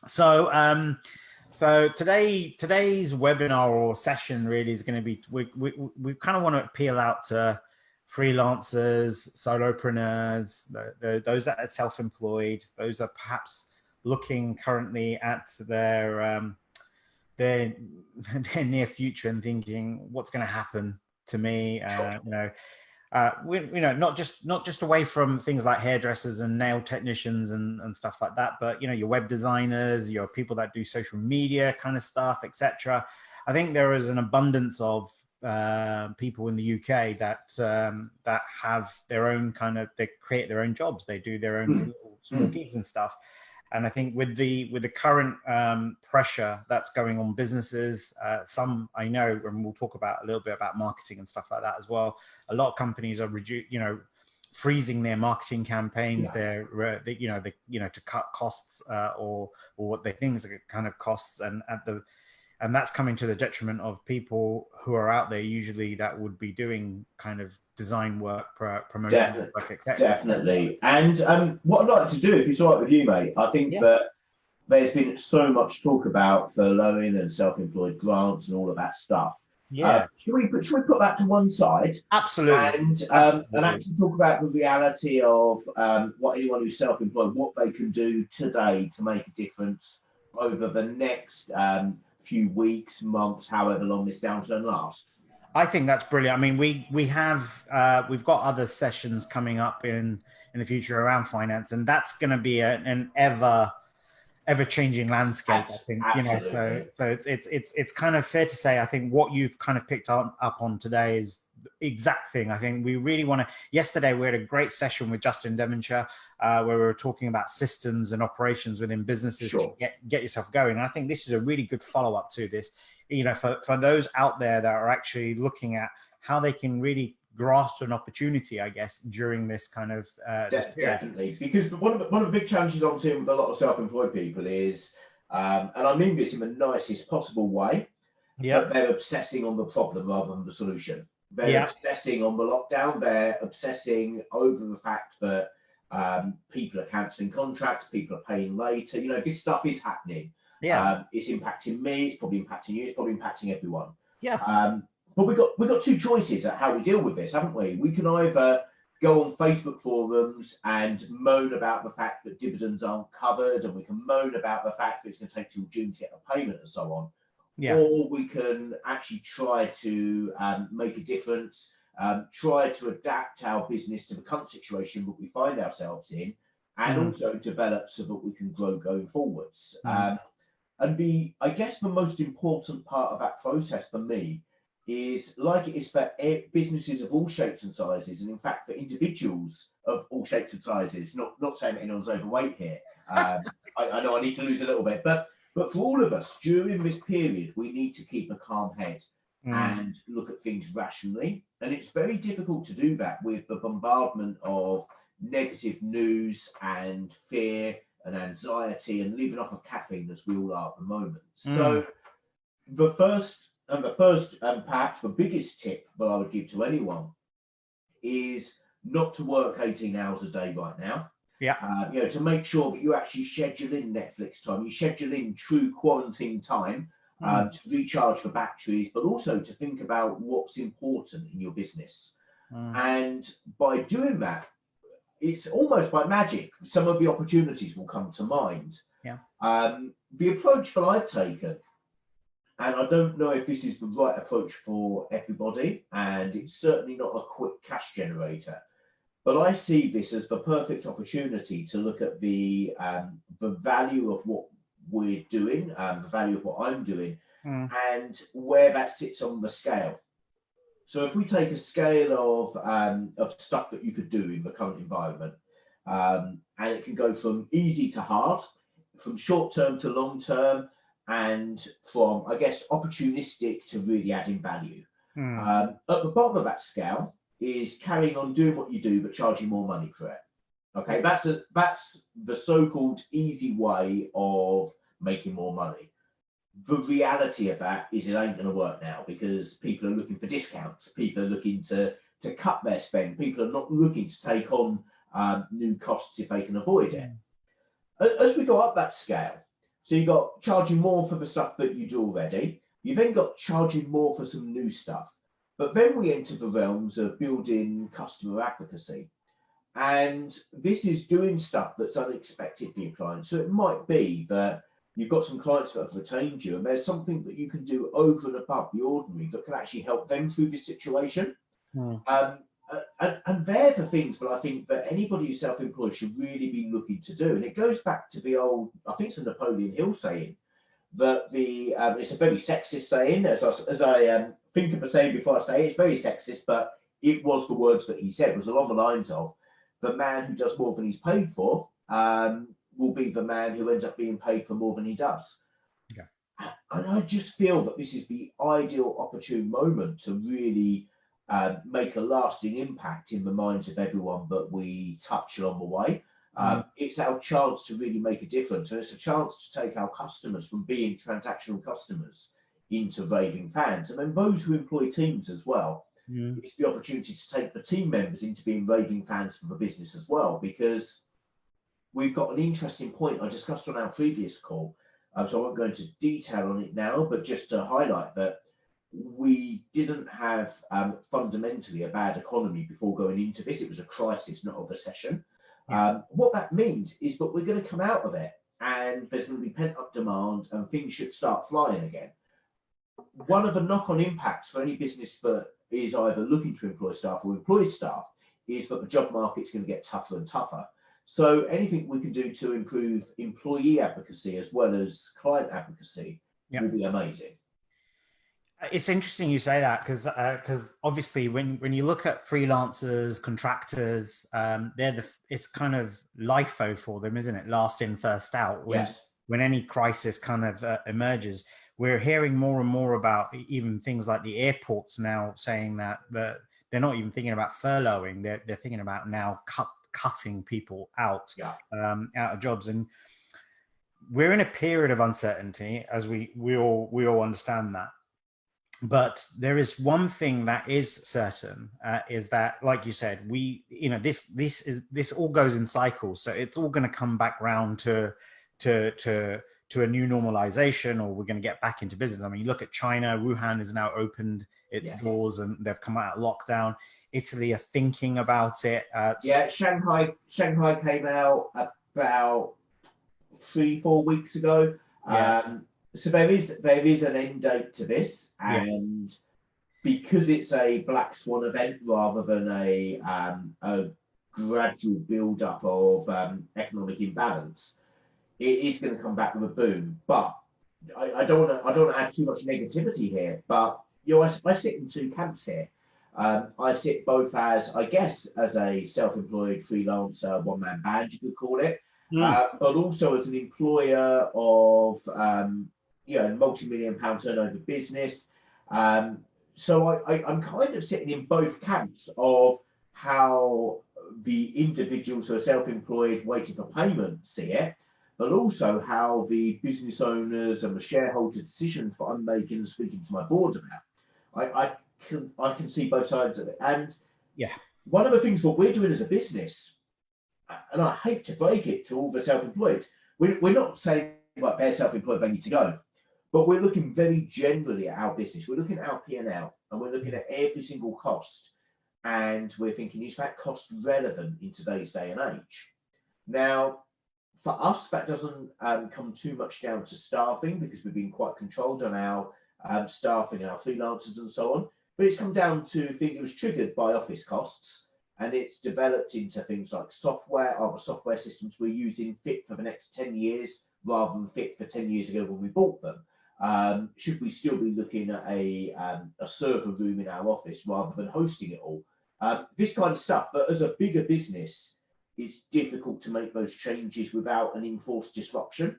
So, so today's webinar or session really is going to be, we kind of want to appeal out to freelancers, solopreneurs, those that are self-employed, those that are perhaps looking currently at their near future and thinking, what's going to happen to me? Not just away from things like hairdressers and nail technicians and stuff like that, but your web designers, your people that do social media kind of stuff, etc. I think there is an abundance of people in the UK that have their own they create their own jobs, they do their own little small gigs and stuff. And I think with the current pressure that's going on businesses, some I know, and we'll talk about a little bit about marketing and stuff like that as well. A lot of companies are freezing their marketing campaigns. Yeah. To cut costs or what they think is kind of costs, and that's coming to the detriment of people who are out there usually that would be doing kind of design work, promotion work, etc. Definitely. And what I'd like to do, if it's all right with you, mate, I think that there's been so much talk about furloughing and self-employed grants and all of that stuff. Yeah. Should we put that to one side? Absolutely. And actually talk about the reality of what anyone who's self-employed, what they can do today to make a difference over the next few weeks, months, however long this downturn lasts. I think that's brilliant. I mean, we've got other sessions coming up in the future around finance, and that's going to be an ever changing landscape. I think so it's kind of fair to say, I think what you've kind of picked up on today is the exact thing. I think we really want to. Yesterday we had a great session with Justin Devonshire where we were talking about systems and operations within businesses to get yourself going. And I think this is a really good follow-up to this. For those out there that are actually looking at how they can really grasp an opportunity, I guess, during this kind of definitely, because one of the big challenges I'm seeing with a lot of self-employed people is, and I mean this in the nicest possible way, but they're obsessing on the problem rather than the solution. They're obsessing on the lockdown. They're obsessing over the fact that people are cancelling contracts, people are paying later. This stuff is happening. It's impacting me. It's probably impacting you. It's probably impacting everyone. But we've got two choices at how we deal with this, haven't we? We can either go on Facebook forums and moan about the fact that dividends aren't covered, and we can moan about the fact that it's going to take till June to get a payment and so on. Or we can actually try to make a difference, try to adapt our business to the current situation that we find ourselves in, and also develop so that we can grow going forwards. And I guess the most important part of that process for me is, like it is for businesses of all shapes and sizes, and in fact for individuals of all shapes and sizes, not saying that anyone's overweight here. I know I need to lose a little bit, but for all of us during this period, we need to keep a calm head and look at things rationally. And it's very difficult to do that with the bombardment of negative news and fear and anxiety and living off of caffeine, as we all are at the moment. So the first and perhaps the biggest tip that I would give to anyone is not to work 18 hours a day right now. To make sure that you actually schedule in Netflix time, you schedule in true quarantine time to recharge the batteries, but also to think about what's important in your business. And by doing that, it's almost by magic, some of the opportunities will come to mind. The approach that I've taken, and I don't know if this is the right approach for everybody, and it's certainly not a quick cash generator, but I see this as the perfect opportunity to look at the value of what we're doing, the value of what I'm doing, and where that sits on the scale. So if we take a scale of stuff that you could do in the current environment, and it can go from easy to hard, from short term to long term, and from, I guess, opportunistic to really adding value. At the bottom of that scale is carrying on doing what you do, but charging more money for it. Okay, that's the so-called easy way of making more money. The reality of that is it ain't going to work now, because people are looking for discounts. People are looking to cut their spend. People are not looking to take on new costs if they can avoid it. As we go up that scale, So you got charging more for the stuff that you do already. You then got charging more for some new stuff. But then we enter the realms of building customer advocacy. And this is doing stuff that's unexpected for your clients. So it might be that you've got some clients that have retained you, and there's something that you can do over and above the ordinary that can actually help them through this situation. And they're the things that I think that anybody who's self-employed should really be looking to do. And it goes back to the old, I think it's a Napoleon Hill saying, that it's a very sexist saying, as I think of the saying before I say it, it's very sexist, but it was the words that he said, was along the lines of, the man who does more than he's paid for will be the man who ends up being paid for more than he does. Yeah. And I just feel that this is the ideal opportune moment to really make a lasting impact in the minds of everyone that we touch along the way. It's our chance to really make a difference, and it's a chance to take our customers from being transactional customers into raving fans, and then those who employ teams as well. It's the opportunity to take the team members into being raving fans for the business as well, because we've got an interesting point I discussed on our previous call, so I won't go into detail on it now, but just to highlight that we didn't have fundamentally a bad economy before going into this. It was a crisis, not a recession. What that means is that we're going to come out of it, and there's going to be pent-up demand, and things should start flying again. One of the knock-on impacts for any business that is either looking to employ staff or employs staff is that the job market's going to get tougher and tougher. So anything we can do to improve employee advocacy as well as client advocacy will be amazing. It's interesting you say that, because obviously when you look at freelancers, contractors, it's kind of LIFO for them, isn't it? Last in, first out. When any crisis kind of emerges, we're hearing more and more about even things like the airports now saying that they're not even thinking about furloughing. They're thinking about now cutting people out of jobs. And we're in a period of uncertainty, as we all understand that. But there is one thing that is certain, is that, like you said, this all goes in cycles. So it's all going to come back round to a new normalization, or we're going to get back into business. I mean, you look at China. Wuhan has now opened its doors, and they've come out of lockdown. Italy are thinking about it. Shanghai came out about 3-4 weeks ago. So there is an end date to this, and because it's a black swan event rather than a gradual build up of economic imbalance, it is going to come back with a boom. But I don't want to add too much negativity here. But I sit in two camps here. I sit both as, I guess, as a self-employed freelancer, one-man band, you could call it, but also as an employer of multi-million-pound turnover business. So I'm kind of sitting in both camps of how the individuals who are self-employed waiting for payment see it, but also how the business owners and the shareholder decisions that I'm making and speaking to my board about. I can see both sides of it. And one of the things what we're doing as a business, and I hate to break it to all the self-employed, we're not saying like they're self-employed, they need to go. But we're looking very generally at our business. We're looking at our P&L, and we're looking at every single cost. And we're thinking, is that cost relevant in today's day and age? Now, for us, that doesn't come too much down to staffing, because we've been quite controlled on our staffing, our freelancers and so on. But it's come down to things that was triggered by office costs, and it's developed into things like software. Other software systems we're using fit for the next 10 years rather than fit for 10 years ago when we bought them. Should we still be looking at a server room in our office rather than hosting it all? This kind of stuff. But as a bigger business, it's difficult to make those changes without an enforced disruption.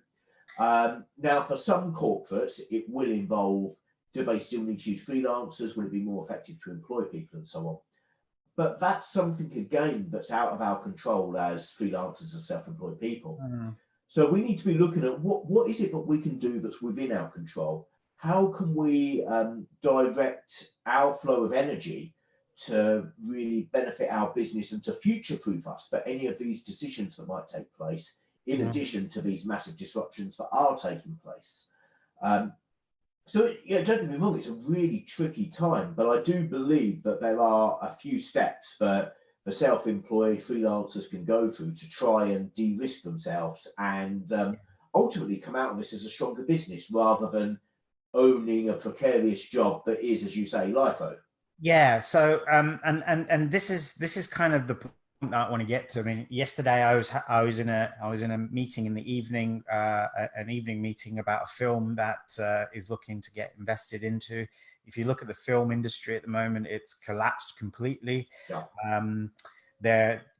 Now, for some corporates, it will involve, do they still need to use freelancers? Will it be more effective to employ people and so on? But that's something, again, that's out of our control as freelancers and self-employed people. So we need to be looking at what is it that we can do that's within our control? How can we direct our flow of energy to really benefit our business and to future-proof us for any of these decisions that might take place in addition to these massive disruptions that are taking place. So, yeah, don't get me wrong, it's a really tricky time, but I do believe that there are a few steps that the self-employed freelancers can go through to try and de-risk themselves and ultimately come out of this as a stronger business rather than owning a precarious job that is, as you say, LIFO. Yeah. So, and this is kind of the point that I want to get to. I mean, yesterday I was in a meeting in the evening, an evening meeting about a film that is looking to get invested into. If you look at the film industry at the moment, it's collapsed completely. Yeah.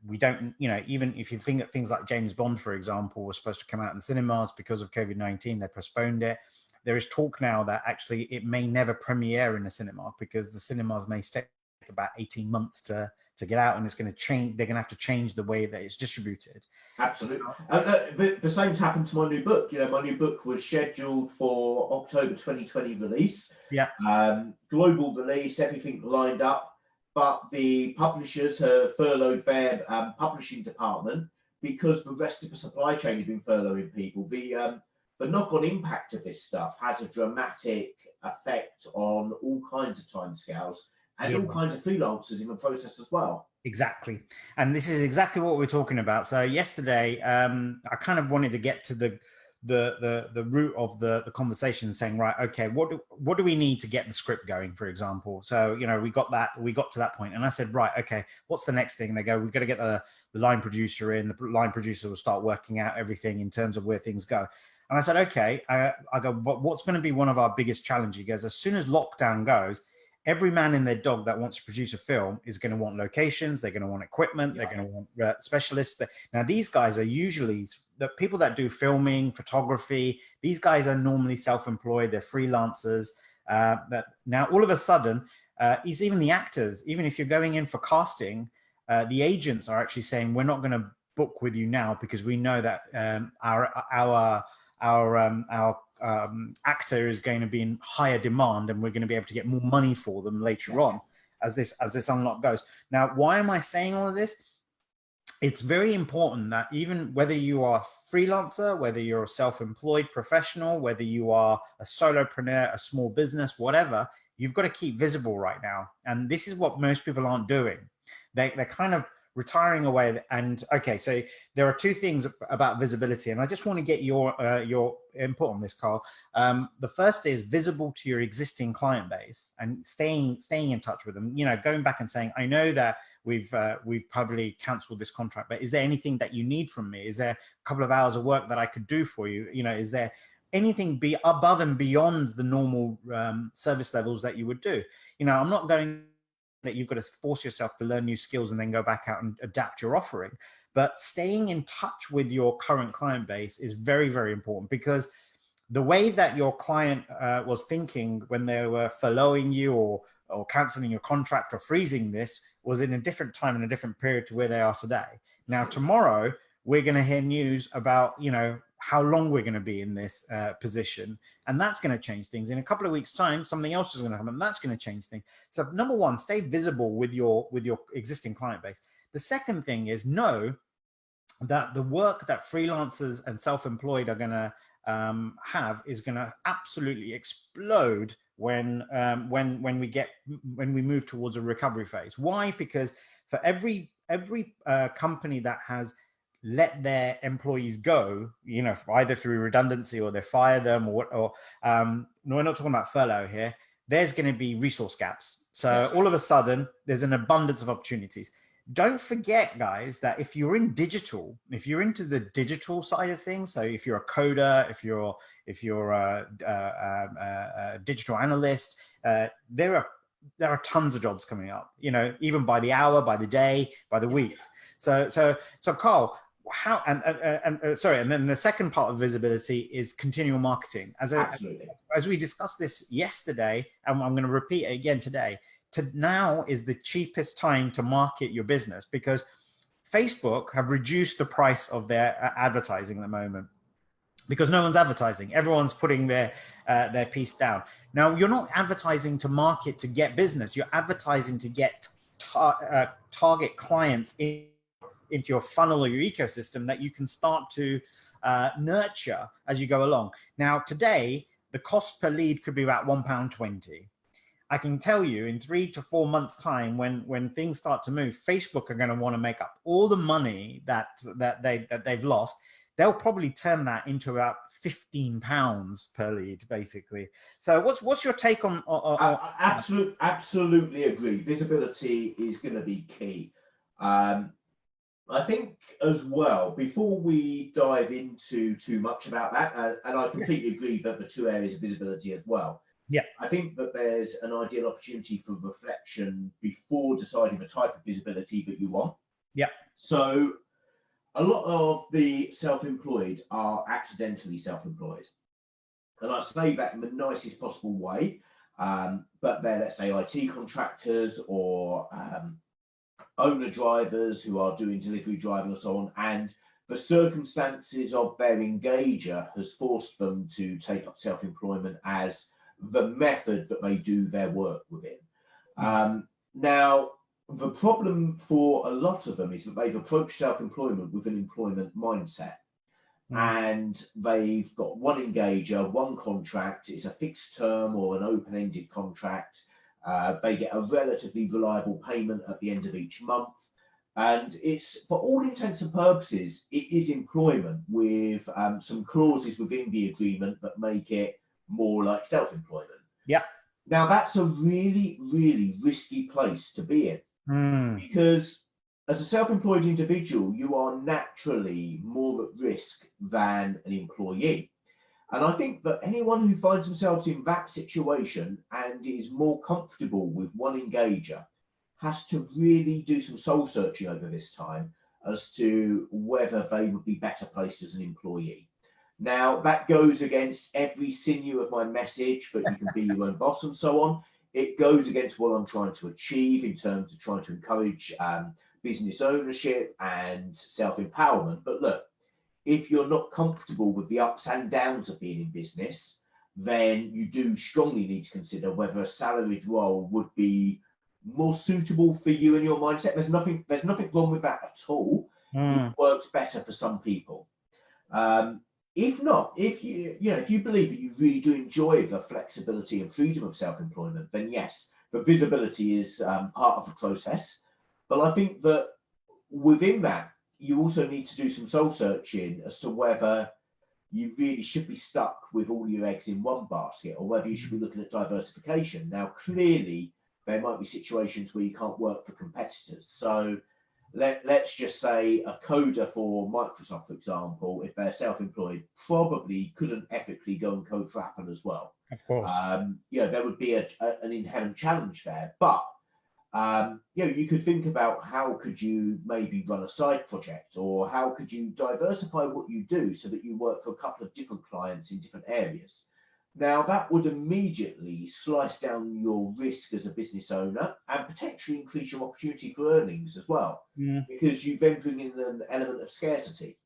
We don't, even if you think of things like James Bond, for example, was supposed to come out in the cinemas because of COVID-19, they postponed it. There is talk now that actually it may never premiere in a cinema because the cinemas may take about 18 months to get out, and it's going to change. They're going to have to change the way that it's distributed. Absolutely. The same's happened to my new book. My new book was scheduled for October 2020 release. Yeah. Global release, everything lined up, but the publishers have furloughed their publishing department because the rest of the supply chain has been furloughing people. The knock-on impact of this stuff has a dramatic effect on all kinds of timescales and all kinds of freelancers in the process as well. Exactly. And this is exactly what we're talking about. So yesterday, I kind of wanted to get to the root of the conversation, saying, right, okay, what do we need to get the script going, for example? So, we got to that point, and I said, right, okay, what's the next thing? And they go, we've got to get the line producer in. The line producer will start working out everything in terms of where things go. And I said, okay, I go, but what's going to be one of our biggest challenges? He goes, as soon as lockdown goes, every man and their dog that wants to produce a film is going to want locations. They're going to want equipment. They're going to want specialists. Now, these guys are usually the people that do filming, photography. These guys are normally self-employed. They're freelancers. That now all of a sudden, is even the actors, even if you're going in for casting, the agents are actually saying, we're not going to book with you now because we know that our actor is going to be in higher demand, and we're going to be able to get more money for them later on as this unlock goes. Now, why am I saying all of this? It's very important that even whether you are a freelancer, whether you're a self-employed professional, whether you are a solopreneur, a small business, whatever, you've got to keep visible right now. And this is what most people aren't doing. They're kind of retiring away. And okay, so there are two things about visibility, and I just want to get your input on this, Carl. The first is visible to your existing client base and staying in touch with them. Going back and saying, I know that we've probably cancelled this contract, but is there anything that you need from me? Is there a couple of hours of work that I could do for you? Is there anything be above and beyond the normal service levels that you would do? I'm not going that you've got to force yourself to learn new skills and then go back out and adapt your offering. But staying in touch with your current client base is very, very important, because the way that your client was thinking when they were furloughing you or canceling your contract or freezing this was in a different time and a different period to where they are today. Now, tomorrow, we're going to hear news about, how long we're going to be in this position, and that's going to change things. In a couple of weeks' time, something else is going to happen, and that's going to change things. So number one, stay visible with your existing client base. The second thing is know that the work that freelancers and self-employed are going to have is going to absolutely explode when we move towards a recovery phase. Why? Because for every company that has let their employees go, either through redundancy or they fire them or no, we're not talking about furlough here. There's going to be resource gaps. So all of a sudden, there's an abundance of opportunities. Don't forget, guys, that if you're into the digital side of things, so if you're a coder, if you're a digital analyst, there are tons of jobs coming up. Even by the hour, by the day, by the week. So Carl, how and then the second part of visibility is continual marketing. As we discussed this yesterday, and I'm going to repeat it again today. Now is the cheapest time to market your business, because Facebook have reduced the price of their advertising at the moment because no one's advertising. Everyone's putting their piece down. Now, you're not advertising to market to get business. You're advertising to get target clients in into your funnel or your ecosystem that you can start to nurture as you go along. Now, today, the cost per lead could be about £1.20. I can tell you in 3 to 4 months time, when things start to move, Facebook are going to want to make up all the money that they've lost. They'll probably turn that into about £15 per lead, basically. So what's your take on absolutely agree. Visibility is going to be key. I think as well, before we dive into too much about that, and I completely agree that the two areas of visibility as well. Yeah, I think that there's an ideal opportunity for reflection before deciding the type of visibility that you want. Yeah. So a lot of the self-employed are accidentally self-employed. And I say that in the nicest possible way, but they're, let's say, IT contractors or owner drivers who are doing delivery driving and so on, and the circumstances of their engager has forced them to take up self-employment as the method that they do their work within. Now, the problem for a lot of them is that they've approached self-employment with an employment mindset. And they've got one engager, one contract, it's a fixed term or an open-ended contract. They get a relatively reliable payment at the end of each month. And it's, for all intents and purposes, it is employment with some clauses within the agreement that make it more like self-employment. Yeah. Now, that's a really, really risky place to be in, because as a self-employed individual, you are naturally more at risk than an employee. And I think that anyone who finds themselves in that situation and is more comfortable with one engager has to really do some soul searching over this time as to whether they would be better placed as an employee. Now, that goes against every sinew of my message, that you can be your own boss and so on. It goes against what I'm trying to achieve in terms of trying to encourage business ownership and self-empowerment. But look, if you're not comfortable with the ups and downs of being in business, then you do strongly need to consider whether a salaried role would be more suitable for you and your mindset. There's nothing wrong with that at all. It works better for some people. If not, if you believe that you really do enjoy the flexibility and freedom of self-employment, then yes, the visibility is part of the process. But I think that within that, you also need to do some soul searching as to whether you really should be stuck with all your eggs in one basket, or whether you should be looking at diversification. Now, clearly, there might be situations where you can't work for competitors. So let's just say a coder for Microsoft, for example, if they're self-employed, probably couldn't ethically go and code for Apple as well. Of course. There would be an inherent challenge there. But you could think about how could you maybe run a side project, or how could you diversify what you do so that you work for a couple of different clients in different areas. Now, that would immediately slice down your risk as a business owner and potentially increase your opportunity for earnings as well, because you then bring in an element of scarcity.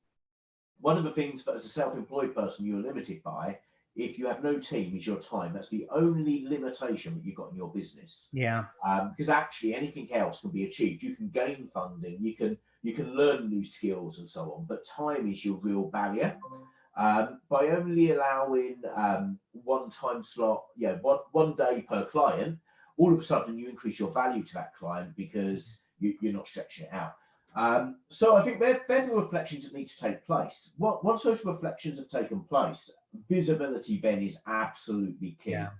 One of the things that as a self-employed person you're limited by, if you have no team, is your time. That's the only limitation that you've got in your business. Yeah. Because actually anything else can be achieved. You can gain funding, you can learn new skills and so on, but time is your real barrier. By only allowing one time slot, one day per client, all of a sudden you increase your value to that client because you're not stretching it out. So I think they're the reflections that need to take place. Once those reflections have taken place, visibility then is absolutely key. Yeah.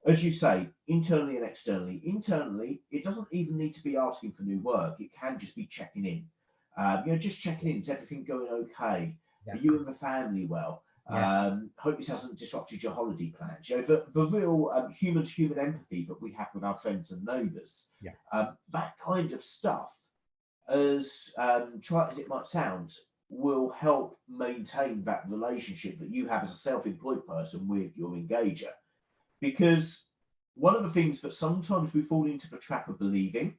As you say, internally and externally. Internally, it doesn't even need to be asking for new work. It can just be checking in. Just checking in. Is everything going okay? Yeah. Are you and the family well? Yes. Hope this hasn't disrupted your holiday plans. The real human-to-human empathy that we have with our friends and neighbours. Yeah. That kind of stuff, as trite as it might sound, will help maintain that relationship that you have as a self-employed person with your engager. Because one of the things that sometimes we fall into the trap of believing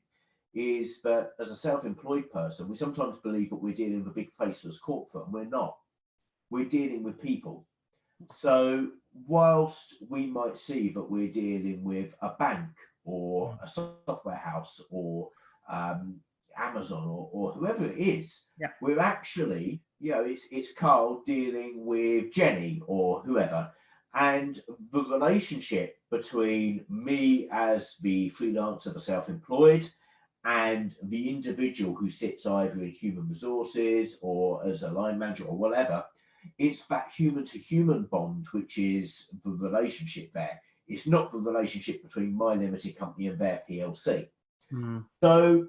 is that as a self-employed person, we sometimes believe that we're dealing with a big faceless corporate, and we're not. We're dealing with people. So whilst we might see that we're dealing with a bank or a software house or Amazon or whoever it is. Yeah. We're actually, it's Carl dealing with Jenny or whoever. And the relationship between me as the freelancer, the self-employed, and the individual who sits either in human resources or as a line manager or whatever, it's that human to human bond, which is the relationship there. It's not the relationship between my limited company and their PLC. So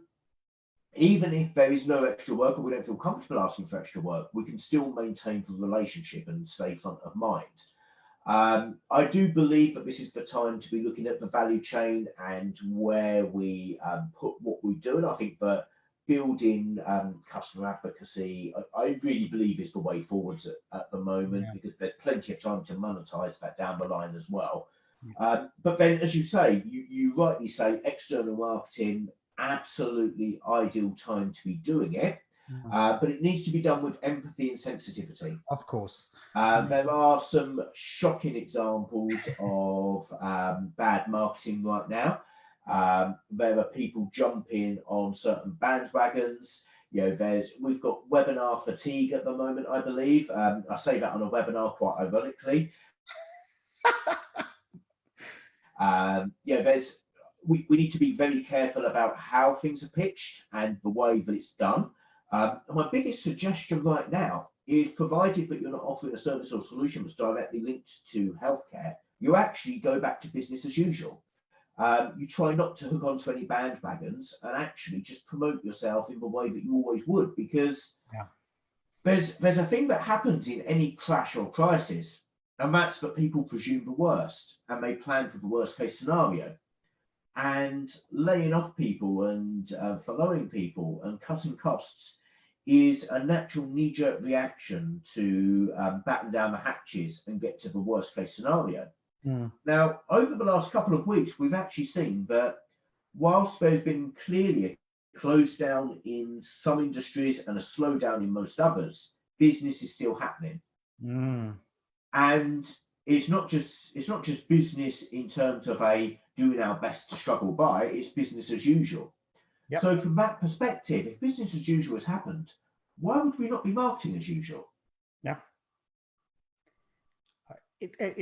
even if there is no extra work or we don't feel comfortable asking for extra work, we can still maintain the relationship and stay front of mind. I do believe that this is the time to be looking at the value chain and where we put what we do. And I think that building customer advocacy, I really believe is the way forwards at the moment, because there's plenty of time to monetize that down the line as well. But then, as you say, you rightly say, external marketing, absolutely ideal time to be doing it. But it needs to be done with empathy and sensitivity. Of course. There are some shocking examples of bad marketing right now. There are people jumping on certain bandwagons. We've got webinar fatigue at the moment, I believe. I say that on a webinar quite ironically. We need to be very careful about how things are pitched and the way that it's done. My biggest suggestion right now is, provided that you're not offering a service or solution that's directly linked to healthcare, you actually go back to business as usual. You try not to hook onto any bandwagons and actually just promote yourself in the way that you always would, because there's a thing that happens in any crash or crisis, and that's that people presume the worst and they plan for the worst case scenario. And laying off people and furloughing people and cutting costs is a natural knee-jerk reaction to batten down the hatches and get to the worst case scenario. Now, over the last couple of weeks, we've actually seen that whilst there's been clearly a close down in some industries and a slowdown in most others, business is still happening. And it's not just business in terms of doing our best to struggle by, it's business as usual. So from that perspective, if business as usual has happened, why would we not be marketing as usual?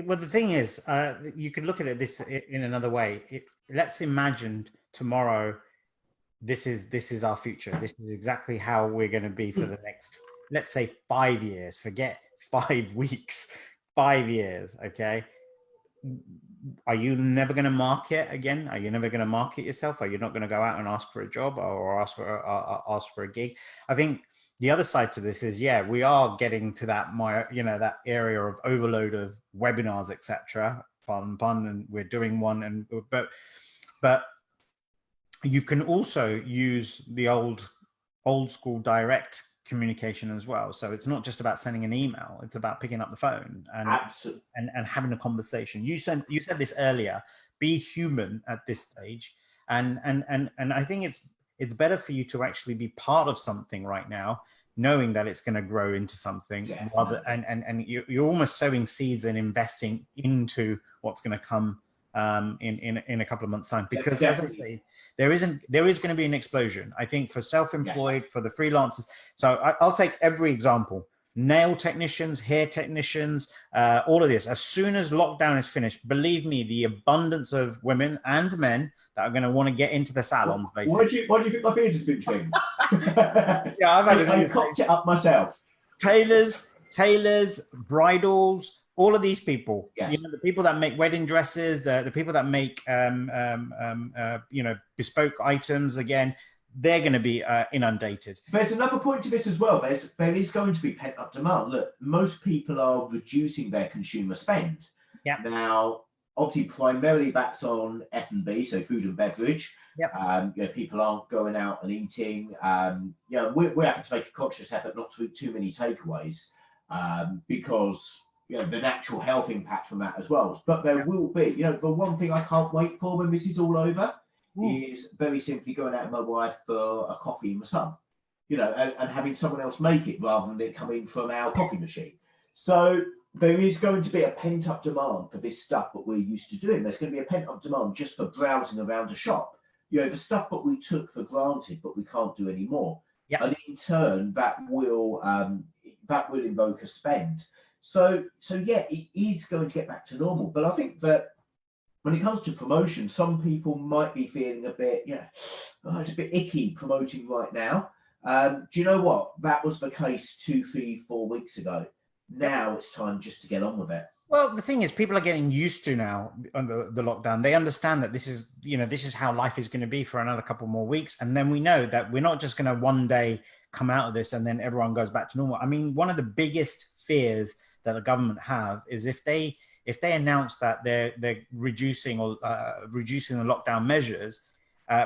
Well, the thing is, you could look at it in another way. Let's imagine tomorrow, this is our future. This is exactly how we're going to be for the next, let's say, 5 years. Forget 5 weeks, 5 years. Okay. Are you never going to market again? Are you never going to market yourself? Are you not going to go out and ask for a job or ask for a gig? I think the other side to this is, we are getting to that, that area of overload of webinars, etc. Pun, and we're doing one, but you can also use the old school direct communication as well. So it's not just about sending an email, it's about picking up the phone and having a conversation. You said this earlier, be human at this stage, and I think it's better for you to actually be part of something right now, knowing that it's going to grow into something, rather and you're almost sowing seeds and investing into what's going to come in a couple of months' time, because as I say, there is going to be an explosion, I think, for self-employed, for the freelancers. So I'll take every example: nail technicians, hair technicians, all of this. As soon as lockdown is finished, believe me, the abundance of women and men that are going to want to get into the salons. Basically, why do you think my beard has been trimmed? I've had I cocked it up myself. Tailors, bridals. All of these people, the people that make wedding dresses, the people that make, bespoke items, again, they're going to be inundated. There's another point to this as well. There is going to be pent up demand. Look, most people are reducing their consumer spend. Now, obviously, primarily that's on F&B, so food and beverage. People aren't going out and eating. We're having to make a conscious effort not to eat too many takeaways because the natural health impact from that as well. But there will be, the one thing I can't wait for when this is all over is very simply going out with my wife for a coffee in the sun, and having someone else make it rather than it coming from our coffee machine. So there is going to be a pent up demand for this stuff that we're used to doing. There's going to be a pent up demand just for browsing around a shop. the stuff that we took for granted, but we can't do anymore. Yeah. And in turn, that will invoke a spend. So yeah, it is going to get back to normal. But I think that when it comes to promotion, some people might be feeling a bit, it's a bit icky promoting right now. Do you know what? That was the case 2, 3, 4 weeks ago. Now it's time just to get on with it. Well, the thing is, people are getting used to now under the lockdown. They understand that this is how life is going to be for another couple more weeks. And then we know that we're not just going to one day come out of this and then everyone goes back to normal. I mean, one of the biggest fears that the government have is if they announce that they're reducing the lockdown measures,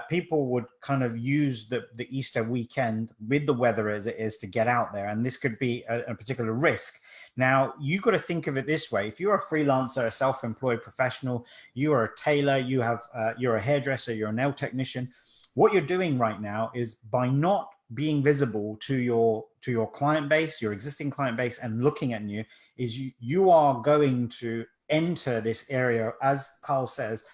people would kind of use the Easter weekend with the weather as it is to get out there. And this could be a particular risk. Now, you've got to think of it this way. If you're a freelancer, a self-employed professional, you are a tailor, you're a hairdresser, you're a nail technician, what you're doing right now is, by not being visible to your client base, your existing client base, and looking at you, is you are going to enter this area, as Carl says,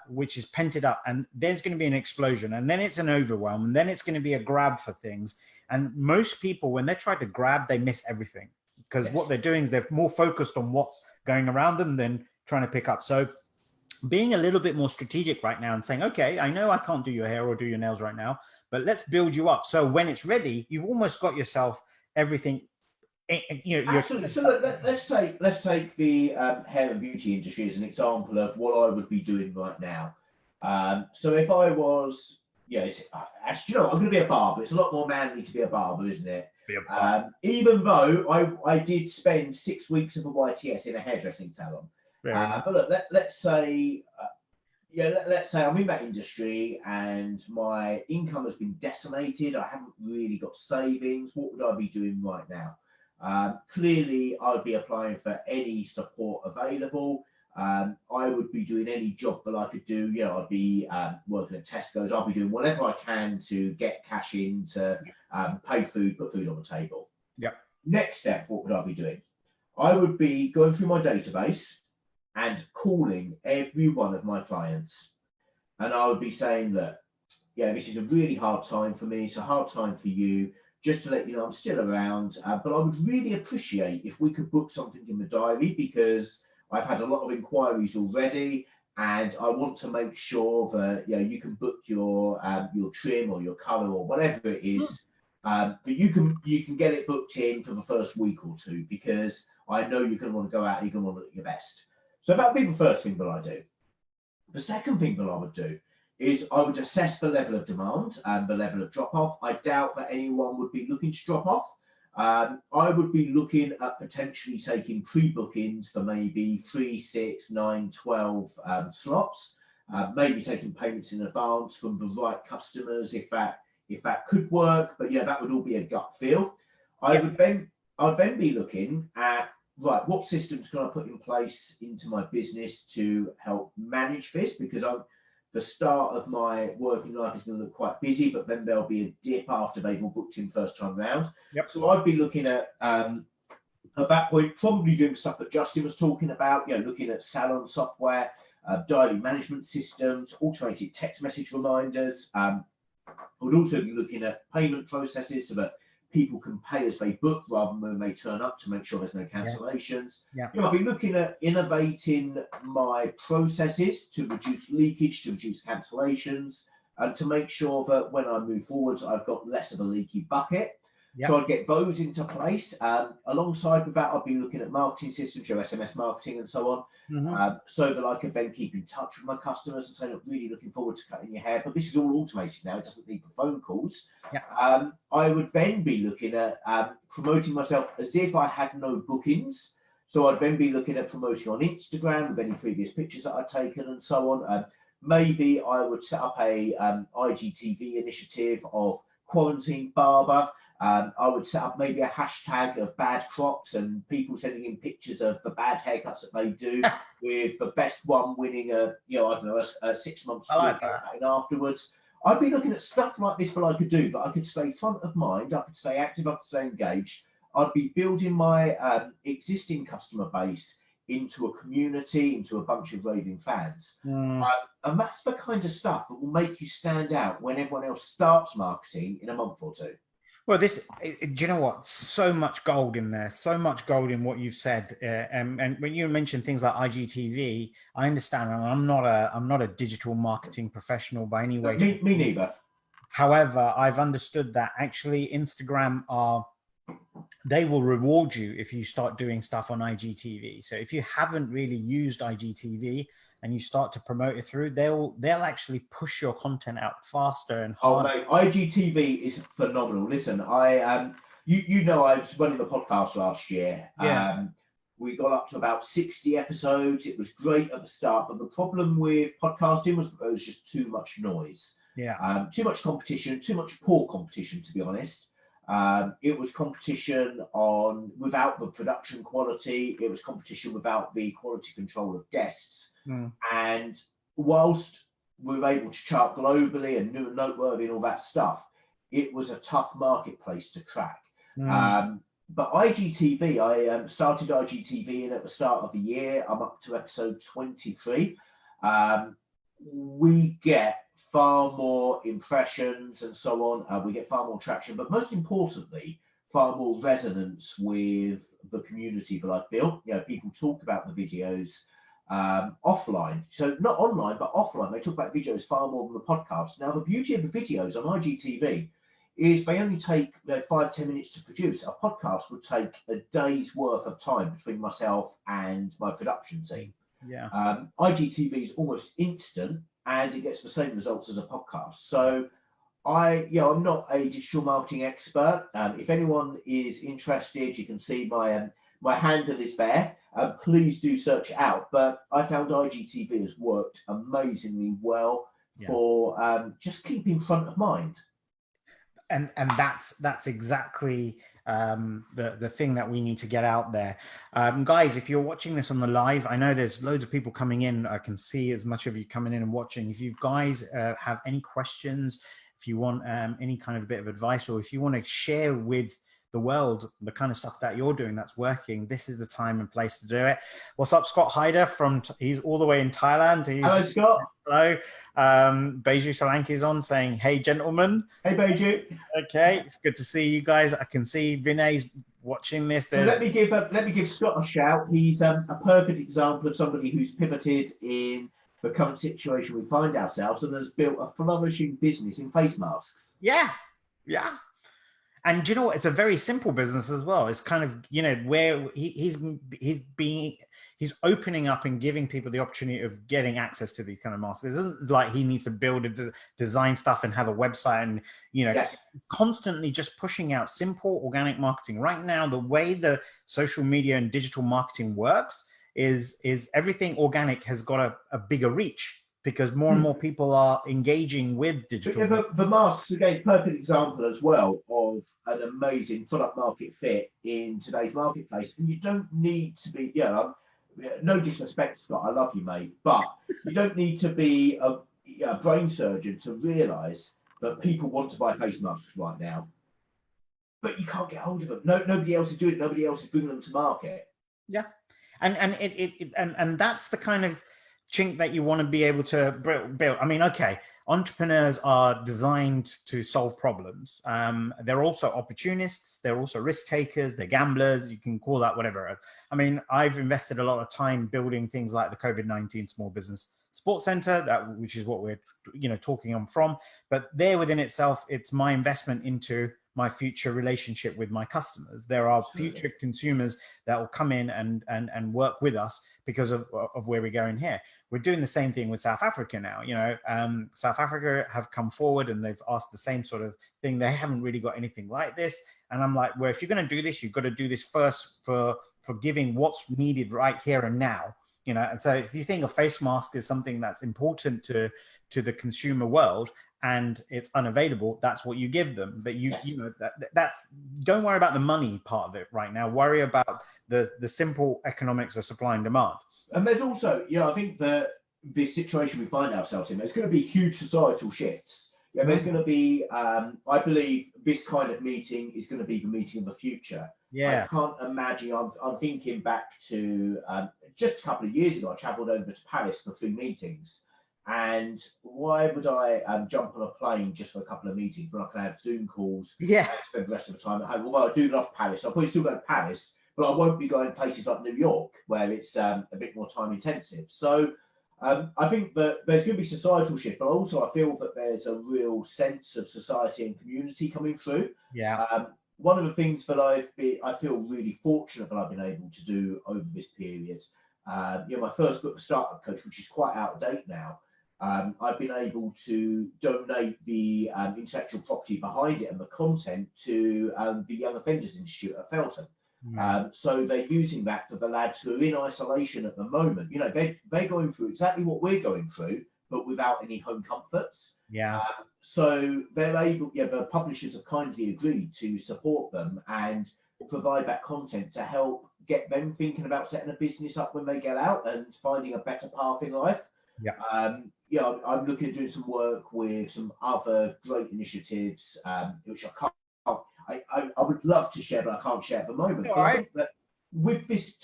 which is pented up, and there's going to be an explosion, and then it's an overwhelm, and then it's going to be a grab for things. And most people, when they try to grab, they miss everything, because what they're doing is they're more focused on what's going around them than trying to pick up. So being a little bit more strategic right now and saying, okay, I know I can't do your hair or do your nails right now, but let's build you up. So when it's ready, you've almost got yourself everything. Absolutely. So let's take the hair and beauty industry as an example of what I would be doing right now. So if I was, actually, I'm going to be a barber. It's a lot more manly to be a barber, isn't it? Even though I did spend 6 weeks of a YTS in a hairdressing salon. But look, let's say I'm in that industry and my income has been decimated. I haven't really got savings. What would I be doing right now? Clearly, I'd be applying for any support available. I would be doing any job that I could do. I'd be working at Tesco's. I'll be doing whatever I can to get cash in to pay food, put food on the table. Yep. Next step, what would I be doing? I would be going through my database and calling every one of my clients. And I would be saying, look, this is a really hard time for me. It's a hard time for you. Just to let you know, I'm still around, but I would really appreciate if we could book something in the diary, because I've had a lot of inquiries already, and I want to make sure that you can book your trim or your colour or whatever it is, that you can get it booked in for the first week or two, because I know you're going to want to go out, you're going to want to look your best. So that would be the first thing that I do. The second thing that I would do is I would assess the level of demand and the level of drop-off. I doubt that anyone would be looking to drop off. I would be looking at potentially taking pre-bookings for maybe 3, 6, 9, 12 slots, maybe taking payments in advance from the right customers if that could work. But that would all be a gut feel. I'd then be looking at, right, what systems can I put in place into my business to help manage this? Because the start of my working life is going to look quite busy, but then there'll be a dip after they've all booked in first time round. Yep. So I'd be looking at that point, probably doing stuff that Justin was talking about, looking at salon software, diary management systems, automated text message reminders. I would also be looking at payment processes so that people can pay as they book rather than when they turn up, to make sure there's no cancellations. I'll be looking at innovating my processes to reduce leakage, to reduce cancellations, and to make sure that when I move forwards, I've got less of a leaky bucket. So I'd get those into place. Alongside with that, I'd be looking at marketing systems, SMS marketing and so on, so that I can then keep in touch with my customers and say, look, really looking forward to cutting your hair. But this is all automated now. It doesn't need the phone calls. I would then be looking at promoting myself as if I had no bookings. So I'd then be looking at promoting on Instagram with any previous pictures that I'd taken and so on. Maybe I would set up a IGTV initiative of quarantine barber. I would set up maybe a hashtag of bad crops and people sending in pictures of the bad haircuts that they do, with the best one winning a 6 months afterwards. I'd be looking at stuff like this that I could do, that I could stay front of mind, I could stay active, I could stay engaged. I'd be building my existing customer base into a community, into a bunch of raving fans. Mm. And that's the kind of stuff that will make you stand out when everyone else starts marketing in a month or two. Well, do you know what? So much gold in there, so much gold in what you've said. And when you mention things like IGTV, I understand. And I'm not a digital marketing professional by any way. Me neither. However, I've understood that actually Instagram they will reward you if you start doing stuff on IGTV. So if you haven't really used IGTV and you start to promote it through, they'll actually push your content out faster and harder. Oh mate, IGTV is phenomenal. Listen, you know I was running the podcast last year. Yeah. We got up to about 60 episodes. It was great at the start, but the problem with podcasting was there was just too much noise. Yeah. Too much competition, too much poor competition, to be honest. It was competition without the production quality. It was competition without the quality control of guests. And whilst we were able to chart globally and new and noteworthy and all that stuff, it was a tough marketplace to crack. But IGTV, I started IGTV in at the start of the year. I'm up to episode 23. We get far more impressions and so on. We get far more traction, but most importantly, far more resonance with the community that I've built. You know, people talk about the videos offline, so not online but offline. They talk about videos far more than the podcast. Now, the beauty of the videos on IGTV is they only take 5-10 minutes to produce. A podcast would take a day's worth of time between myself and my production team. Yeah. IGTV is almost instant and it gets the same results as a podcast. So I'm not a digital marketing expert. If anyone is interested, you can see my handle is there. Please do search it out. But I found IGTV has worked amazingly well for just keeping front of mind. And that's exactly the thing that we need to get out there. Guys, if you're watching this on the live, I know there's loads of people coming in. I can see as much of you coming in and watching. If you guys have any questions, if you want any kind of bit of advice, or if you want to share with the world the kind of stuff that you're doing that's working, this is the time and place to do it. What's up, Scott Hyder he's all the way in Thailand. Hello, Scott. Hello. Beju Solanki is on saying, hey, gentlemen. Hey, Beju. Okay, it's good to see you guys. I can see Vinay's watching this. So let me give Scott a shout. He's a perfect example of somebody who's pivoted in the current situation we find ourselves and has built a flourishing business in face masks. Yeah. And do you know what? It's a very simple business as well. It's kind of, where he's opening up and giving people the opportunity of getting access to these kind of masks. It isn't like he needs to build design stuff and have a website and, yes. Constantly just pushing out simple organic marketing. Right now, the way the social media and digital marketing works is everything organic has got a bigger reach, because more and more people are engaging with digital. The masks, again, perfect example as well of an amazing product market fit in today's marketplace. And you don't need to be, no disrespect, Scott, I love you, mate, but you don't need to be a brain surgeon to realise that people want to buy face masks right now, but you can't get hold of them. Nobody else is doing it. Nobody else is bringing them to market. Yeah, and that's the kind of chink that you want to be able to build. I mean, okay, entrepreneurs are designed to solve problems. They're also opportunists. They're also risk takers. They're gamblers. You can call that whatever. I mean, I've invested a lot of time building things like the COVID-19 Small Business Support Center, which is what we're talking on from. But there within itself, it's my investment into my future relationship with my customers. There are future consumers that will come in and work with us because of where we're going here. We're doing the same thing with South Africa now. South Africa have come forward and they've asked the same sort of thing. They haven't really got anything like this. And I'm like, well, if you're going to do this, you've got to do this first for giving what's needed right here and now. And so if you think a face mask is something that's important to the consumer world, and it's unavailable, that's what you give them. But that's don't worry about the money part of it right now. Worry about the simple economics of supply and demand. And there's also, I think that the situation we find ourselves in, there's going to be huge societal shifts. Yeah, there's going to be, I believe this kind of meeting is going to be the meeting of the future. Yeah. I can't imagine, I'm thinking back to just a couple of years ago, I travelled over to Paris for 3 meetings. And why would I jump on a plane just for a couple of meetings when I can have Zoom calls and spend the rest of the time at home? Although I do love Paris, I'll probably still go to Paris, but I won't be going to places like New York where it's a bit more time intensive. So I think that there's going to be societal shift, but also I feel that there's a real sense of society and community coming through. Yeah. One of the things that I feel really fortunate that I've been able to do over this period, my first book, Startup Coach, which is quite out of date now, I've been able to donate the intellectual property behind it and the content to the Young Offenders Institute at Felton. So they're using that for the lads who are in isolation at the moment. They're going through exactly what we're going through, but without any home comforts. Yeah. So they're able, the publishers have kindly agreed to support them and provide that content to help get them thinking about setting a business up when they get out and finding a better path in life. Yeah. I'm looking at doing some work with some other great initiatives, which I would love to share, but I can't share at the moment. But I think that with this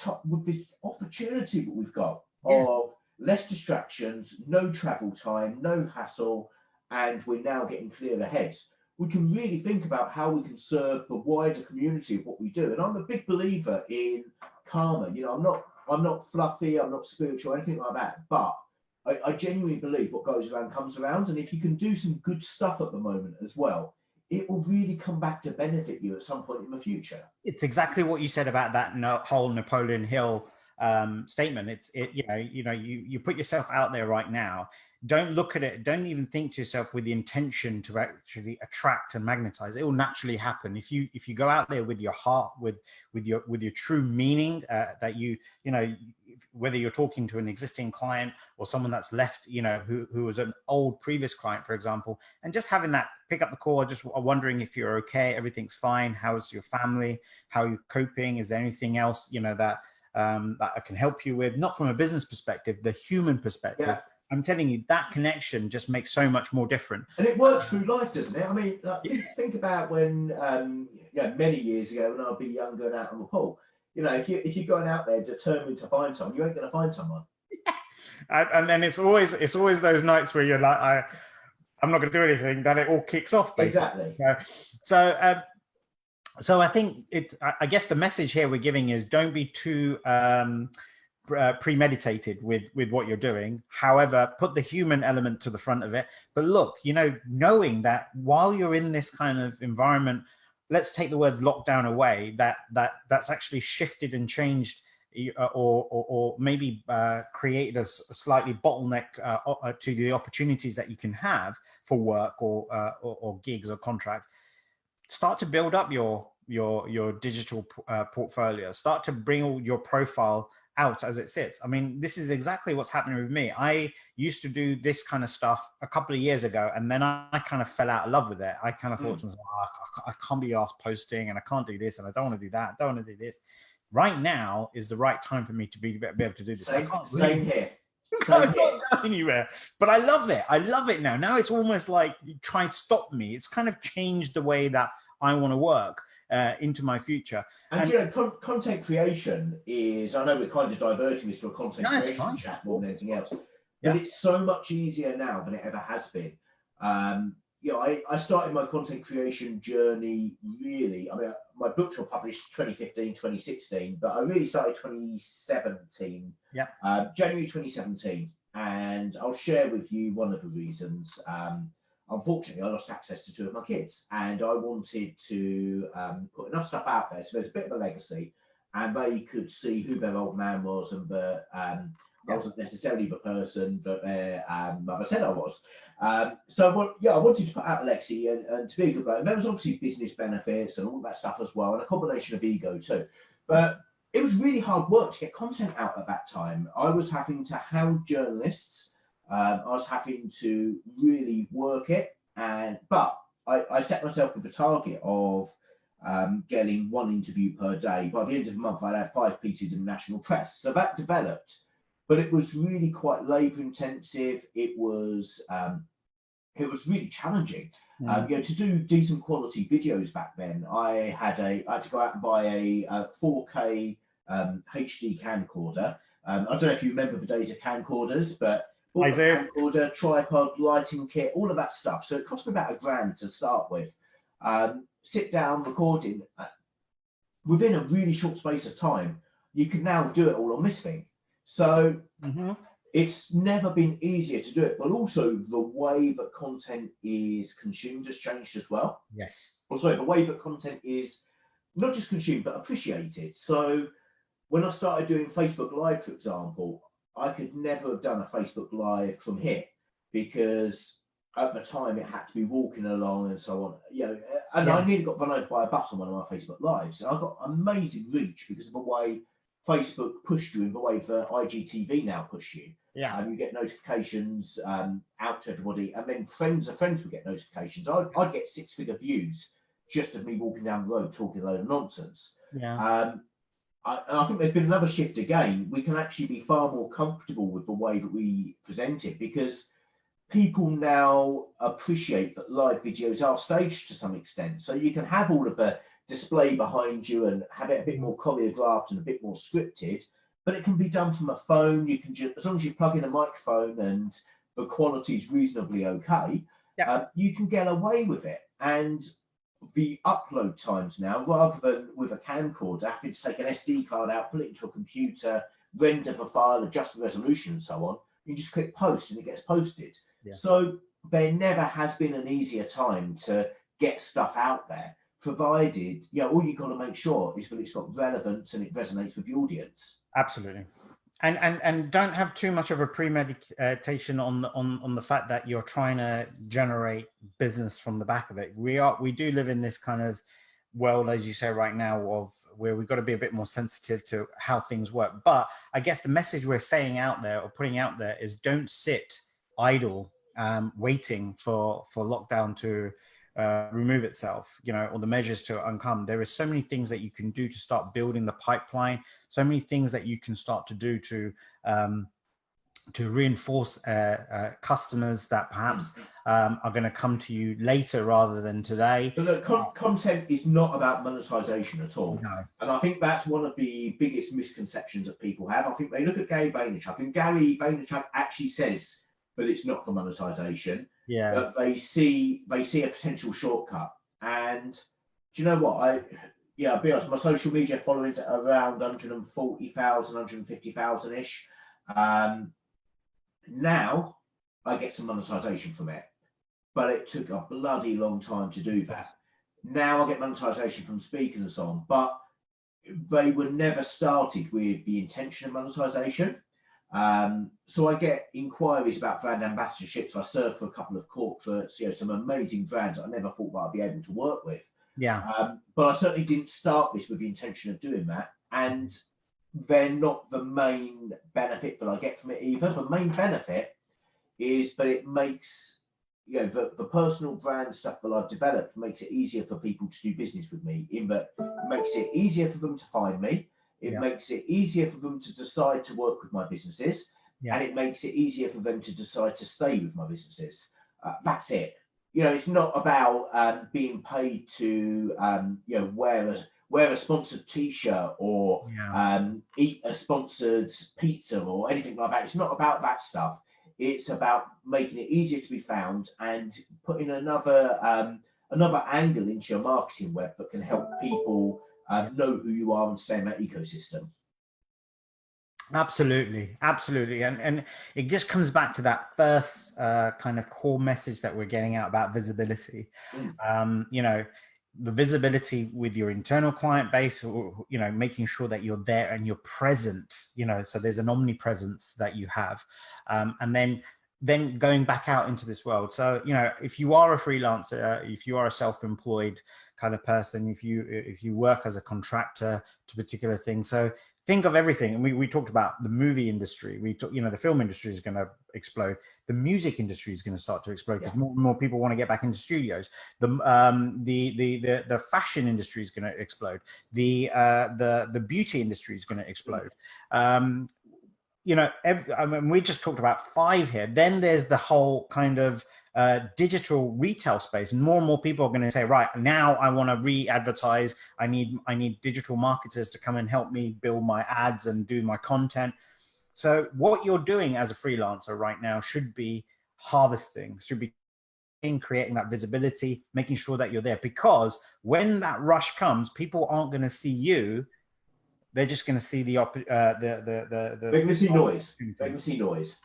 opportunity that we've got of less distractions, no travel time, no hassle, and we're now getting clearer heads, we can really think about how we can serve the wider community of what we do. And I'm a big believer in karma. I'm not fluffy, I'm not spiritual, anything like that, but I genuinely believe what goes around comes around. And if you can do some good stuff at the moment as well, it will really come back to benefit you at some point in the future. It's exactly what you said about that whole Napoleon Hill statement. You put yourself out there right now. Don't look at it. Don't even think to yourself with the intention to actually attract and magnetize. It will naturally happen if you go out there with your heart, with your true meaning. That whether you're talking to an existing client or someone that's left, who was an old previous client, for example, and just having that pick up the call, just wondering if you're okay, everything's fine. How's your family? How are you coping? Is there anything else that I can help you with? Not from a business perspective, the human perspective. Yeah. I'm telling you, that connection just makes so much more different. And it works through life, doesn't it? I mean, think about when, many years ago when I'd be younger and out on the pool. If you're going out there determined to find someone, you ain't going to find someone. And then it's always those nights where you're like, I'm not going to do anything. Then it all kicks off, basically. Exactly. So I think I guess the message here we're giving is don't be too premeditated with what you're doing. However, put the human element to the front of it. But look, knowing that while you're in this kind of environment, let's take the word lockdown away, that's actually shifted and changed or maybe created a slightly bottleneck to the opportunities that you can have for work or gigs or contracts. Start to build up your digital portfolio. Start to bring all your profile out as it sits. I mean, this is exactly what's happening with me. I used to do this kind of stuff a couple of years ago, and then I kind of fell out of love with it. I kind of thought to myself, I can't be asked posting, and I can't do this, and I don't want to do that. I don't want to do this. Right now is the right time for me to be able to do this. Same here. I'm not going anywhere, but I love it. I love it now. Now it's almost like you try and stop me. It's kind of changed the way that I want to work into my future. And content creation is, I know we're kind of diverting this to a content creation chat more than anything else, but it's so much easier now than it ever has been. I started my content creation journey really, my books were published 2015, 2016, but I really started 2017, January 2017. And I'll share with you one of the reasons. Unfortunately, I lost access to 2 of my kids, and I wanted to put enough stuff out there so there's a bit of a legacy, and they could see who their old man was, and that I wasn't necessarily the person that their mother said I was. So I wanted to put out a legacy and to be a good bloke. And there was obviously business benefits and all that stuff as well, and a combination of ego too. But it was really hard work to get content out at that time. I was having to hound journalists. I was having to really work it, but I set myself with a target of getting 1 interview per day. By the end of the month, I'd had 5 pieces in national press. So that developed, but it was really quite labour intensive. It was it was really challenging. To do decent quality videos back then, I had to go out and buy a 4K HD camcorder. I don't know if you remember the days of camcorders, but bought a camcorder, tripod, lighting kit, all of that stuff. So it cost me about £1,000 to start with. Sit down, recording. Within a really short space of time, you can now do it all on this thing. So it's never been easier to do it, but also the way that content is consumed has changed as well. Yes. Also, the way that content is not just consumed, but appreciated. So when I started doing Facebook Live, for example, I could never have done a Facebook Live from here because at the time it had to be walking along and so on. I nearly got run over by a bus on one of my Facebook Lives. And I got amazing reach because of the way Facebook pushed you and the way the IGTV now push you. You get notifications out to everybody, and then friends of friends would get notifications. I'd get 6-figure views just of me walking down the road talking a load of nonsense. I think there's been another shift again. We can actually be far more comfortable with the way that we present it because people now appreciate that live videos are staged to some extent. So you can have all of the display behind you and have it a bit more choreographed and a bit more scripted, but it can be done from a phone. You can just, as long as you plug in a microphone and the quality is reasonably okay, you can get away with it. And the upload times now, rather than with a camcorder having to take an SD card out, put it into a computer, render the file, adjust the resolution and so on, you just click post and it gets posted. So there never has been an easier time to get stuff out there, provided all you've got to make sure is that it's got relevance and it resonates with the audience. Absolutely. And don't have too much of a premeditation on the fact that you're trying to generate business from the back of it. We do live in this kind of world, as you say right now, of where we've got to be a bit more sensitive to how things work. But I guess the message we're saying out there or putting out there is don't sit idle waiting for lockdown to remove itself, or the measures to uncome. There is so many things that you can do to start building the pipeline, so many things that you can start to do to reinforce customers that perhaps are going to come to you later rather than today. So look, content is not about monetization at all. No. And I think that's one of the biggest misconceptions that people have. I think they look at Gary Vaynerchuk, and Gary Vaynerchuk actually says that it's not for monetization. But they see a potential shortcut. And do you know what? I'll be honest, my social media following is around 140,000, 150,000 ish. Now I get some monetization from it, but it took a bloody long time to do that. Now I get monetization from speaking and so on, but they were never started with the intention of monetization. So I get inquiries about brand ambassadorships. I serve for a couple of corporates, some amazing brands that I never thought that I'd be able to work with. But I certainly didn't start this with the intention of doing that. And they're not the main benefit that I get from it either. The main benefit is that it makes, the personal brand stuff that I've developed makes it easier for people to do business with me, in that it makes it easier for them to find me. It makes it easier for them to decide to work with my businesses, and it makes it easier for them to decide to stay with my businesses. That's it. It's not about being paid to, wear a sponsored T-shirt or eat a sponsored pizza or anything like that. It's not about that stuff. It's about making it easier to be found and putting another angle into your marketing web that can help people know who you are and stay in that ecosystem. Absolutely. And it just comes back to that first kind of core message that we're getting out about visibility. The visibility with your internal client base, or, making sure that you're there and you're present, so there's an omnipresence that you have. And then going back out into this world. So, if you are a freelancer, if you are a self-employed kind of person, if you work as a contractor to particular things, so think of everything. And we talked about the movie industry. The film industry is going to explode. The music industry is going to start to explode because more and more people want to get back into studios. The fashion industry is going to explode. The beauty industry is going to explode. We just talked about 5 here. Then there's the whole kind of digital retail space. And more people are going to say, right, now I want to re-advertise. I need digital marketers to come and help me build my ads and do my content. So what you're doing as a freelancer right now should be harvesting, should be creating that visibility, making sure that you're there, because when that rush comes, people aren't going to see you. They're just going to see they're going to see noise. They're going to see noise.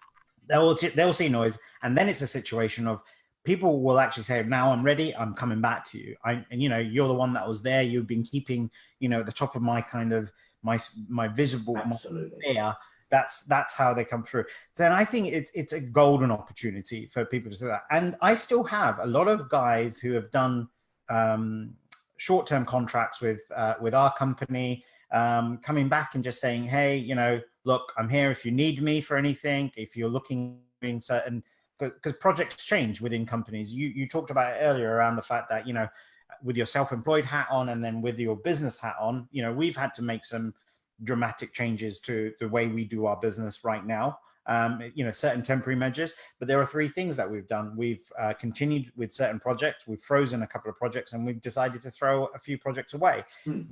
They'll see noise, and then it's a situation of people will actually say, now I'm ready, I'm coming back to you. And you know, you're the one that was there, you've been keeping, you know, at the top of my kind of my visible, there. That's how they come through. So, and I think it's a golden opportunity for people to do that. And I still have a lot of guys who have done short-term contracts with our company, coming back and just saying, hey, you know, look, I'm here if you need me for anything, if you're looking in certain, because projects change within companies. You talked about it earlier around the fact that, you know, with your self-employed hat on and then with your business hat on, you know, we've had to make some dramatic changes to the way we do our business right now. You know, certain temporary measures, but there are 3 things that we've done. We've continued with certain projects, we've frozen a couple of projects, and we've decided to throw a few projects away. Now,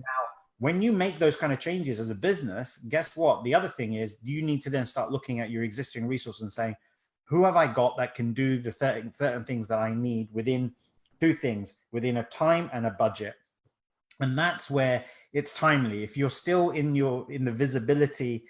when you make those kind of changes as a business, guess what? The other thing is you need to then start looking at your existing resources and saying, who have I got that can do the certain things that I need within 2 things, within a time and a budget. And that's where it's timely. If you're still in the visibility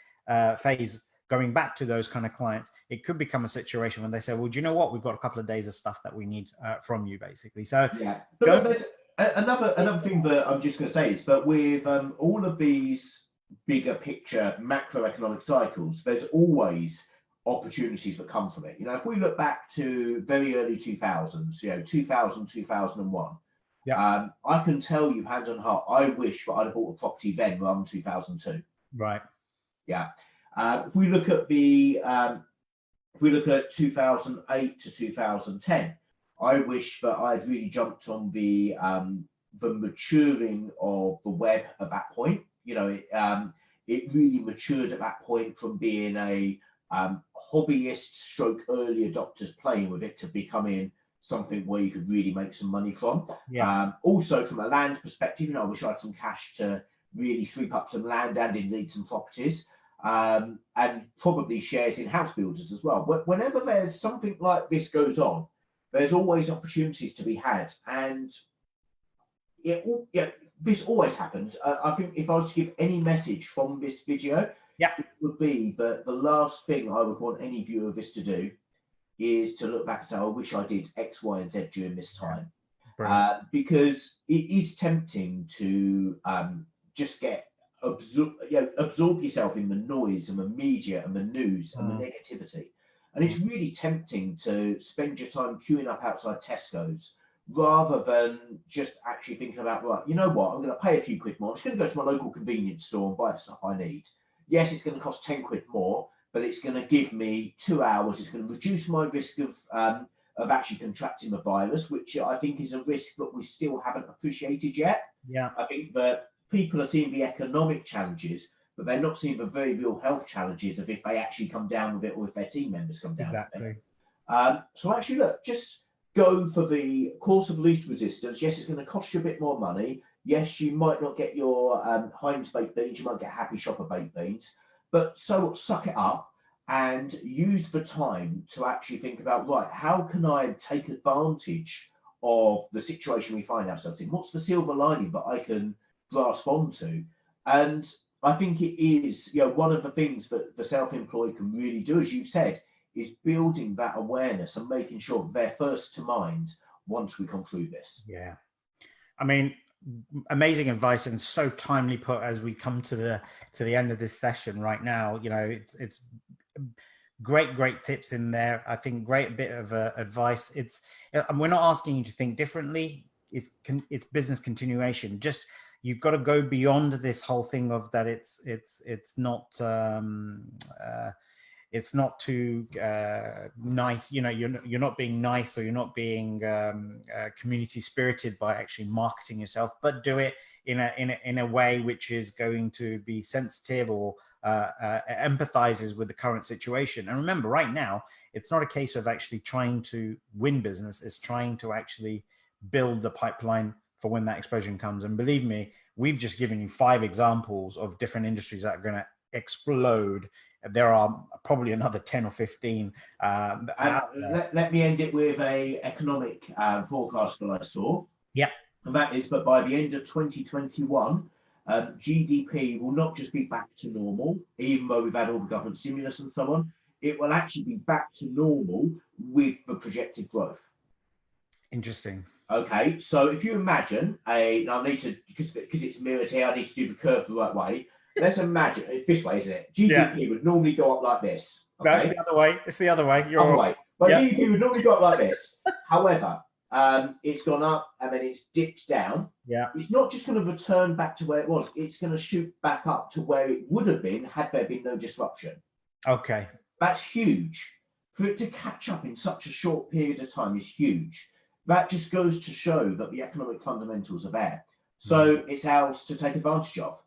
phase, going back to those kind of clients, it could become a situation when they say, well, do you know what? We've got a couple of days of stuff that we need from you, basically. So yeah, but there's another thing that I'm just going to say is, but with all of these bigger picture macroeconomic cycles, there's always opportunities that come from it. You know, if we look back to very early 2000s, you know, 2000, 2001, yeah, I can tell you hand on heart, I wish that I'd have bought a property then rather than 2002. Right. Yeah. If we look at if we look at 2008 to 2010, I wish that I'd really jumped on the maturing of the web at that point. You know, it really matured at that point from being a hobbyist stroke early adopters playing with it to becoming something where you could really make some money from. Yeah. Also from a land perspective, you know, I wish I had some cash to really sweep up some land and indeed some properties, and probably shares in house builders as well. Whenever there's something like this goes on, there's always opportunities to be had. And this always happens. I think if I was to give any message from this video, it would be that the last thing I would want any viewer of this to do is to look back and say, I wish I did X, Y, and Z during this time. Because it is tempting to just get absorb yourself in the noise and the media and the news and the negativity. And it's really tempting to spend your time queuing up outside Tesco's rather than just actually thinking about, right, you know what, I'm going to pay a few quid more. I'm just going to go to my local convenience store and buy the stuff I need. Yes, it's going to cost 10 quid more, but it's going to give me 2 hours. It's going to reduce my risk of actually contracting the virus, which I think is a risk that we still haven't appreciated yet. Yeah, I think that people are seeing the economic challenges, but they're not seeing the very real health challenges of if they actually come down with it or if their team members come down with it. So actually, look, just go for the course of least resistance. Yes, it's going to cost you a bit more money. Yes, you might not get your Heinz baked beans. You might get Happy Shopper baked beans. But so suck it up and use the time to actually think about, right, how can I take advantage of the situation we find ourselves in? What's the silver lining that I can grasp onto? And I think it is, you know, one of the things that the self-employed can really do, as you've said, is building that awareness and making sure they're first to mind once we conclude this. Yeah. I mean, amazing advice and so timely put as we come to the end of this session right now. You know, it's great tips in there. I think great bit of advice. And we're not asking you to think differently. It's business continuation. Just, you've got to go beyond this whole thing of that it's not It's not too nice. You're not being nice, or you're not being community spirited by actually marketing yourself, but do it in a way which is going to be sensitive or empathizes with the current situation. And remember, right now, it's not a case of actually trying to win business. It's trying to actually build the pipeline for when that explosion comes. And believe me, we've just given you 5 examples of different industries that are going to explode. There are probably another 10 or 15. Let me end it with a economic forecast that I saw. Yeah. And that is that by the end of 2021, GDP will not just be back to normal, even though we've had all the government stimulus and so on. It will actually be back to normal with the projected growth. Interesting. Okay, so if you imagine now I need to, because it's mirrored here, I need to do the curve the right way. Let's imagine it's this way, isn't it? GDP would normally go up like this. Okay? No, it's the other way. It's the other way. Other way. But GDP would normally go up like this. However, it's gone up and then it's dipped down. Yeah. It's not just going to return back to where it was. It's going to shoot back up to where it would have been had there been no disruption. Okay. That's huge. For it to catch up in such a short period of time is huge. That just goes to show that the economic fundamentals are there. So it's ours to take advantage of.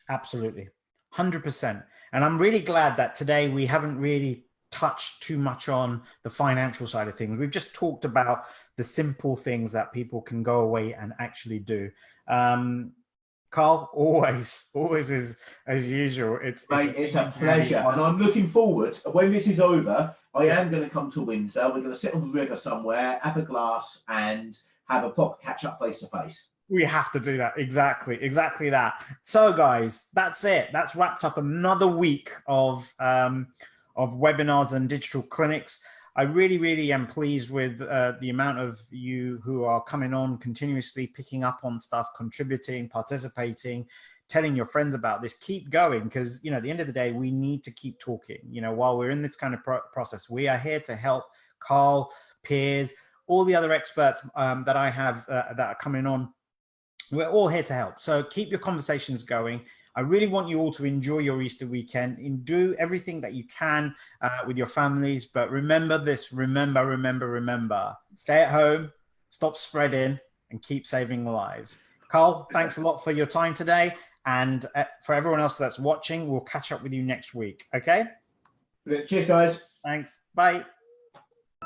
Absolutely. 100%. And I'm really glad that today we haven't really touched too much on the financial side of things. We've just talked about the simple things that people can go away and actually do. Carl, always is as usual. It's a pleasure. And I'm looking forward, when this is over, I am going to come to Windsor. We're going to sit on the river somewhere, have a glass and have a proper catch up face to face. We have to do that. Exactly that. So guys, that's it. That's wrapped up another week of webinars and digital clinics. I really am pleased with the amount of you who are coming on continuously, picking up on stuff, contributing, participating, telling your friends about this. Keep going, because at the end of the day, we need to keep talking. While we're in this kind of process, we are here to help Carl, Piers, all the other experts that I have that are coming on. We're all here to help. So keep your conversations going. I really want you all to enjoy your Easter weekend and do everything that you can with your families. But remember this, remember, stay at home, stop spreading, and keep saving lives. Carl, thanks a lot for your time today. And for everyone else that's watching, we'll catch up with you next week. Okay? Cheers, guys. Thanks. Bye.